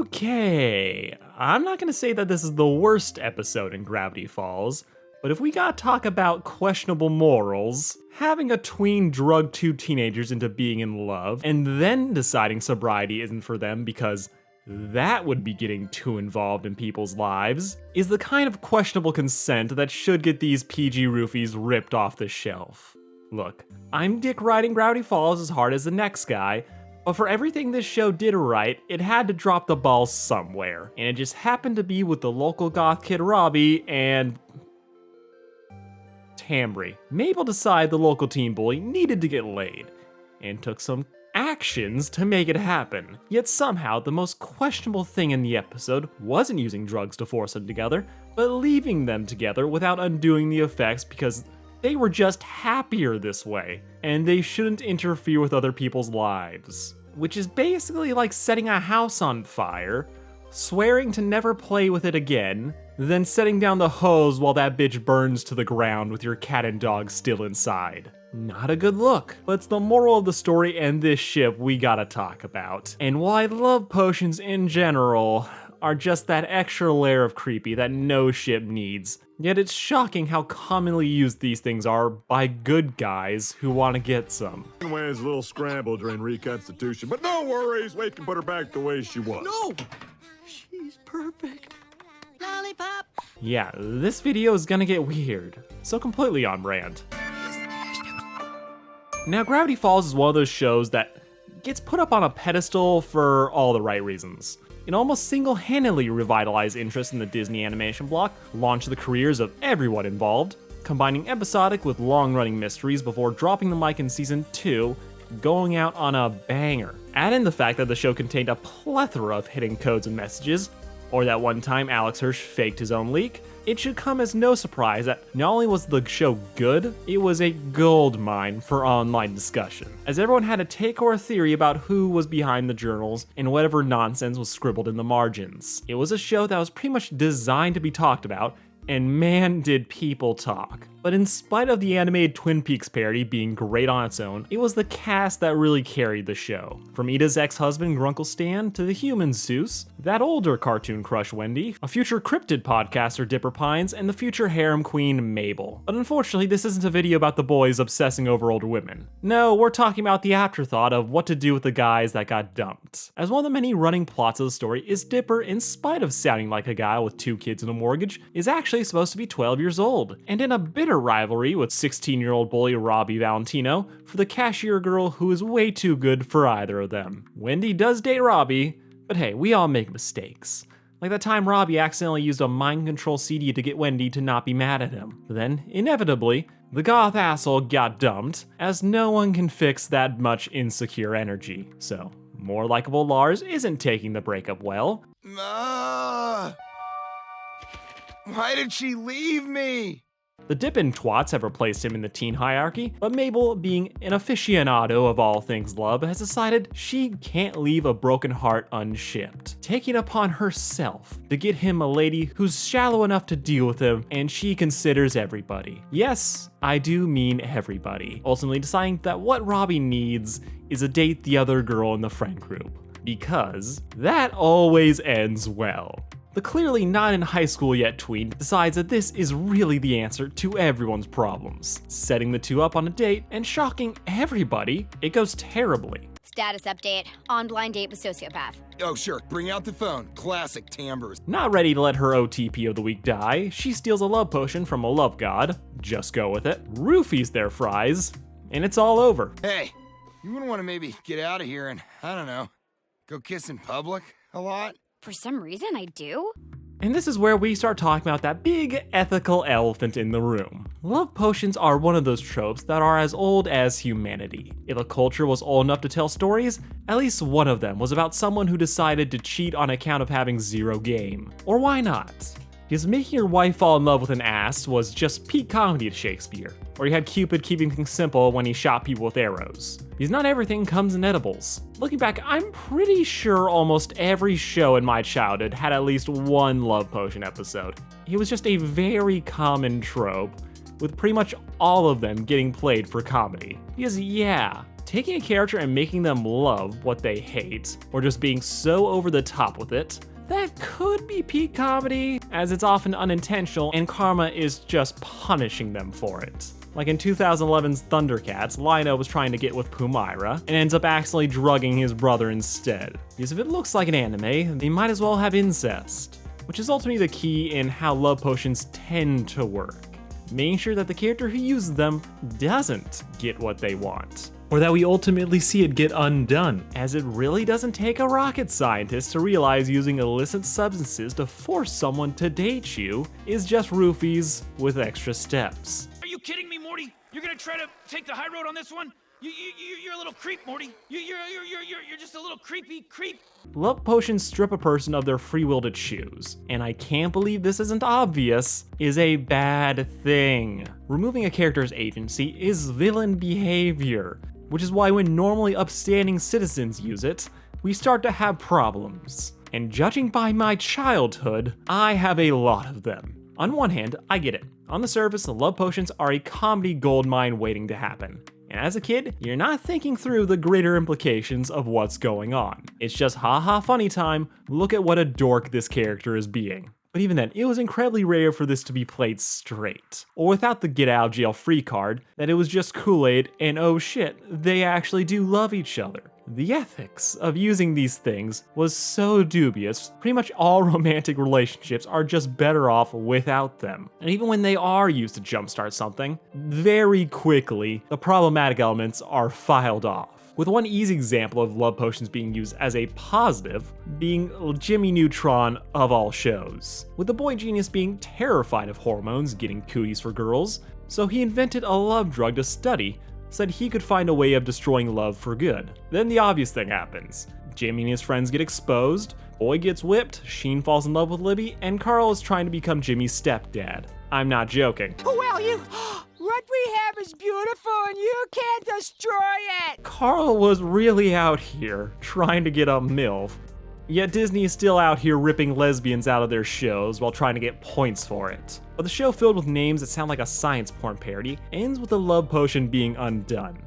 Okay, I'm not gonna say that this is the worst episode in Gravity Falls, but if we gotta talk about questionable morals, having a tween drug two teenagers into being in love, and then deciding sobriety isn't for them because that would be getting too involved in people's lives, is the kind of questionable consent that should get these PG roofies ripped off the shelf. Look, I'm dick riding Gravity Falls as hard as the next guy, but for everything this show did right, it had to drop the ball somewhere, and it just happened to be with the local goth kid Robbie and Tambry. Mabel decided the local teen bully needed to get laid, and took some actions to make it happen. Yet somehow, the most questionable thing in the episode wasn't using drugs to force them together, but leaving them together without undoing the effects because they were just happier this way, and they shouldn't interfere with other people's lives. Which is basically like setting a house on fire, swearing to never play with it again, then setting down the hose while that bitch burns to the ground with your cat and dog still inside. Not a good look, but it's the moral of the story and this ship we gotta talk about. And why love potions in general are just that extra layer of creepy that no ship needs. Yet it's shocking how commonly used these things are by good guys who want to get some. Wayne's a little scrambled during reconstitution, but no worries, we can put her back the way she was. No! She's perfect. Lollipop! Yeah, this video is gonna get weird, so completely on brand. Now, Gravity Falls is one of those shows that gets put up on a pedestal for all the right reasons. It almost single-handedly revitalized interest in the Disney animation block, launched the careers of everyone involved, combining episodic with long-running mysteries before dropping the mic in season 2, going out on a banger. Add in the fact that the show contained a plethora of hidden codes and messages, or that one time Alex Hirsch faked his own leak, it should come as no surprise that not only was the show good, it was a gold mine for online discussion, as everyone had a take or a theory about who was behind the journals and whatever nonsense was scribbled in the margins. It was a show that was pretty much designed to be talked about, and man did people talk. But in spite of the animated Twin Peaks parody being great on its own, it was the cast that really carried the show. From Ida's ex-husband Grunkle Stan to the human Zeus, that older cartoon crush Wendy, a future cryptid podcaster Dipper Pines, and the future harem queen Mabel. But unfortunately, this isn't a video about the boys obsessing over older women. No, we're talking about the afterthought of what to do with the guys that got dumped. As one of the many running plots of the story is Dipper, in spite of sounding like a guy with 2 kids and a mortgage, is actually supposed to be 12 years old, and in a bitter rivalry with 16-year-old bully Robbie Valentino for the cashier girl who is way too good for either of them. Wendy does date Robbie, but hey, we all make mistakes. Like that time Robbie accidentally used a mind control CD to get Wendy to not be mad at him. Then, inevitably, the goth asshole got dumped, as no one can fix that much insecure energy. So, more likable Lars isn't taking the breakup well. Why did she leave me? The Dippin' Twats have replaced him in the teen hierarchy, but Mabel, being an aficionado of all things love, has decided she can't leave a broken heart unshipped, taking upon herself to get him a lady who's shallow enough to deal with him, and she considers everybody. Yes, I do mean everybody, ultimately deciding that what Robbie needs is a date the other girl in the friend group, because that always ends well. The clearly not in high school yet tween decides that this is really the answer to everyone's problems, setting the two up on a date and shocking everybody, it goes terribly. Status update. On blind date with sociopath. Oh sure, bring out the phone. Classic timbres. Not ready to let her OTP of the week die, she steals a love potion from a love god, just go with it, roofies their fries, and it's all over. Hey, you wouldn't want to maybe get out of here and, I don't know, go kiss in public a lot? For some reason, I do. And this is where we start talking about that big ethical elephant in the room. Love potions are one of those tropes that are as old as humanity. If a culture was old enough to tell stories, at least one of them was about someone who decided to cheat on account of having 0 game. Or why not? Because making your wife fall in love with an ass was just peak comedy to Shakespeare. Or you had Cupid keeping things simple when he shot people with arrows. Because not everything comes in edibles. Looking back, I'm pretty sure almost every show in my childhood had at least one love potion episode. It was just a very common trope, with pretty much all of them getting played for comedy. Because yeah, Taking a character and making them love what they hate, or just being so over the top with it, that could be peak comedy, as it's often unintentional and karma is just punishing them for it. Like in 2011's Thundercats, Lino was trying to get with Pumaira and ends up accidentally drugging his brother instead. Because if it looks like an anime, they might as well have incest. Which is ultimately the key in how love potions tend to work. Making sure that the character who uses them doesn't get what they want. Or that we ultimately see it get undone, as it really doesn't take a rocket scientist to realize using illicit substances to force someone to date you is just roofies with extra steps. Are you kidding me, Morty? You're gonna try to take the high road on this one? You're a little creep, Morty. You're just a little creepy creep. Love potions strip a person of their free will to choose, and I can't believe this isn't obvious, is a bad thing. Removing a character's agency is villain behavior, which is why when normally upstanding citizens use it, we start to have problems. And judging by my childhood, I have a lot of them. On one hand, I get it. On the surface, love potions are a comedy goldmine waiting to happen. And as a kid, you're not thinking through the greater implications of what's going on. It's just haha funny time, look at what a dork this character is being. But even then, it was incredibly rare for this to be played straight, or without the get out of jail free card, that it was just Kool-Aid and oh shit, they actually do love each other. The ethics of using these things was so dubious, pretty much all romantic relationships are just better off without them. And even when they are used to jumpstart something, very quickly, the problematic elements are filed off. With one easy example of love potions being used as a positive being Jimmy Neutron of all shows. With the boy genius being terrified of hormones getting cooties for girls, so he invented a love drug to study so that he could find a way of destroying love for good. Then the obvious thing happens. Jimmy and his friends get exposed, boy gets whipped, Sheen falls in love with Libby, and Carl is trying to become Jimmy's stepdad. I'm not joking. Well, what we have is beautiful and you can't destroy it! Carl was really out here trying to get a MILF, yet Disney is still out here ripping lesbians out of their shows while trying to get points for it. But the show filled with names that sound like a science porn parody ends with the love potion being undone.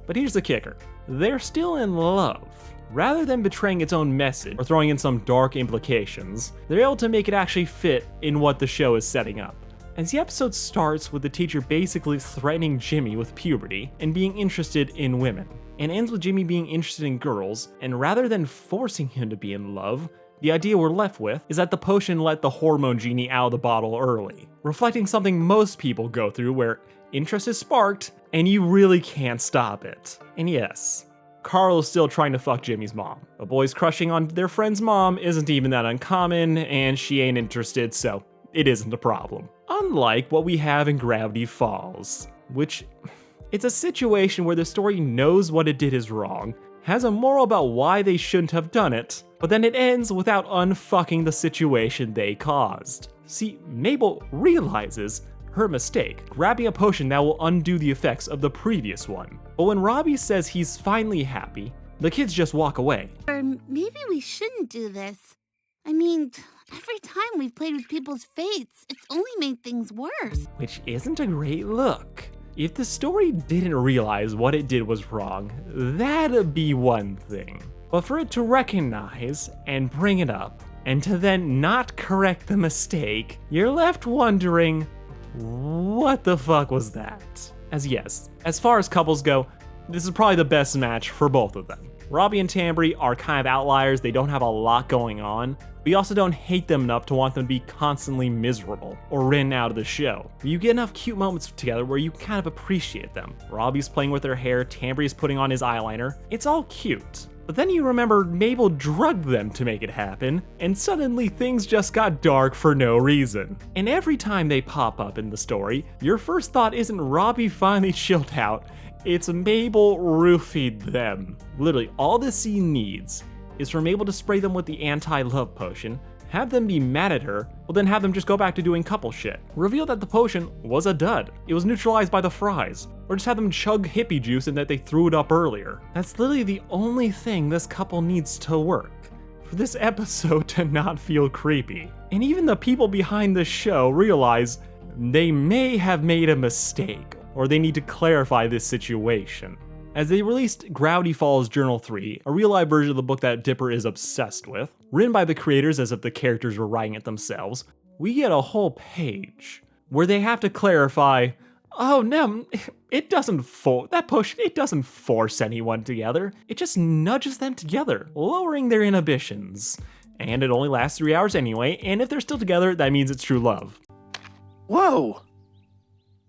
But here's the kicker, they're still in love. Rather than betraying its own message or throwing in some dark implications, they're able to make it actually fit in what the show is setting up. As the episode starts with the teacher basically threatening Jimmy with puberty and being interested in women, and ends with Jimmy being interested in girls, and rather than forcing him to be in love, the idea we're left with is that the potion let the hormone genie out of the bottle early, reflecting something most people go through where interest is sparked and you really can't stop it. And yes, Carl is still trying to fuck Jimmy's mom. The boys crushing on their friend's mom isn't even that uncommon, and she ain't interested, so it isn't a problem. Unlike what we have in Gravity Falls, which it's a situation where the story knows what it did is wrong, has a moral about why they shouldn't have done it, but then it ends without unfucking the situation they caused. See, Mabel realizes her mistake, grabbing a potion that will undo the effects of the previous one. But when Robbie says he's finally happy, the kids just walk away. Or maybe we shouldn't do this. I mean, every time we've played with people's fates, it's only made things worse. Which isn't a great look. If the story didn't realize what it did was wrong, that'd be one thing. But for it to recognize and bring it up, and to then not correct the mistake, you're left wondering, what the fuck was that? As yes, as far as couples go, this is probably the best match for both of them. Robbie and Tambry are kind of outliers, they don't have a lot going on, but you also don't hate them enough to want them to be constantly miserable or written out of the show. You get enough cute moments together where you kind of appreciate them. Robbie's playing with her hair, Tambry's putting on his eyeliner, it's all cute. But then you remember Mabel drugged them to make it happen, and suddenly things just got dark for no reason. And every time they pop up in the story, your first thought isn't Robbie finally chilled out, it's Mabel roofied them. Literally, all this scene needs is for Mabel to spray them with the anti-love potion, have them be mad at her, well then have them just go back to doing couple shit. Reveal that the potion was a dud, it was neutralized by the fries, or just have them chug hippie juice and that they threw it up earlier. That's literally the only thing this couple needs to work for this episode to not feel creepy. And even the people behind the show realize they may have made a mistake, or they need to clarify this situation. as they released Gravity Falls Journal 3, a real-life version of the book that Dipper is obsessed with, written by the creators as if the characters were writing it themselves. We get a whole page where they have to clarify, oh no, it doesn't force anyone together. It just nudges them together, lowering their inhibitions. And it only lasts 3 hours anyway, and if they're still together, that means it's true love. Whoa!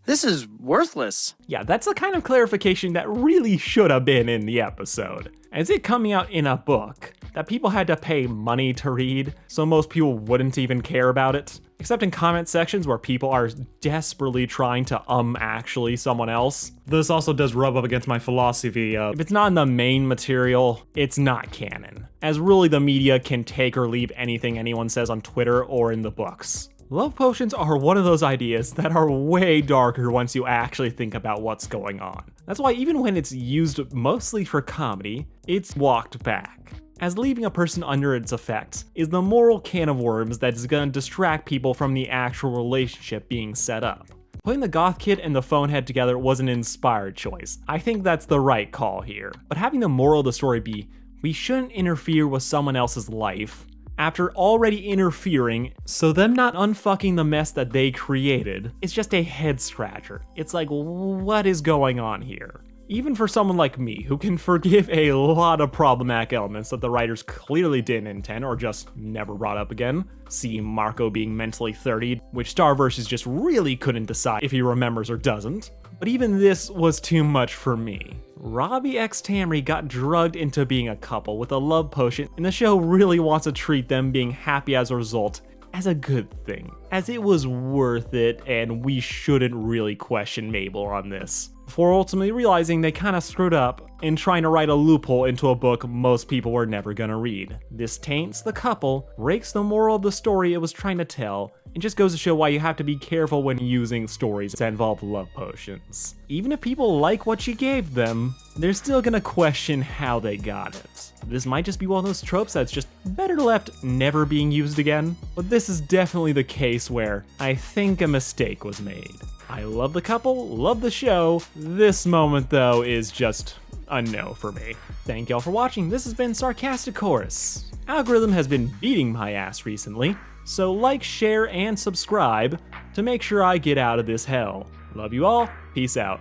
This is worthless. Yeah, that's the kind of clarification that really should have been in the episode. As it coming out in a book that people had to pay money to read, so most people wouldn't even care about it. Except in comment sections where people are desperately trying to actually someone else. This also does rub up against my philosophy of, if it's not in the main material, it's not canon. As really the media can take or leave anything anyone says on Twitter or in the books. Love potions are one of those ideas that are way darker once you actually think about what's going on. That's why even when it's used mostly for comedy, it's walked back, as leaving a person under its effects is the moral can of worms that is gonna distract people from the actual relationship being set up. Putting the goth kid and the phone head together was an inspired choice. I think that's the right call here. But having the moral of the story be, we shouldn't interfere with someone else's life, after already interfering, so them not unfucking the mess that they created, is just a head scratcher. It's like, what is going on here? Even for someone like me, who can forgive a lot of problematic elements that the writers clearly didn't intend or just never brought up again. See Marco being mentally 30, which Starverse just really couldn't decide if he remembers or doesn't. But even this was too much for me. Robbie x Tambry got drugged into being a couple with a love potion, and the show really wants to treat them being happy as a result as a good thing, as it was worth it and we shouldn't really question Mabel on this, before ultimately realizing they kinda screwed up and trying to write a loophole into a book most people were never gonna read. This taints the couple, breaks the moral of the story it was trying to tell, and just goes to show why you have to be careful when using stories that involve love potions. Even if people like what you gave them, they're still gonna question how they got it. This might just be one of those tropes that's just better left never being used again, but this is definitely the case where I think a mistake was made. I love the couple, love the show. This moment though is just a no for me. Thank y'all for watching. This has been Sarcastic Chorus. Algorithm has been beating my ass recently, so like, share, and subscribe to make sure I get out of this hell. Love you all. Peace out.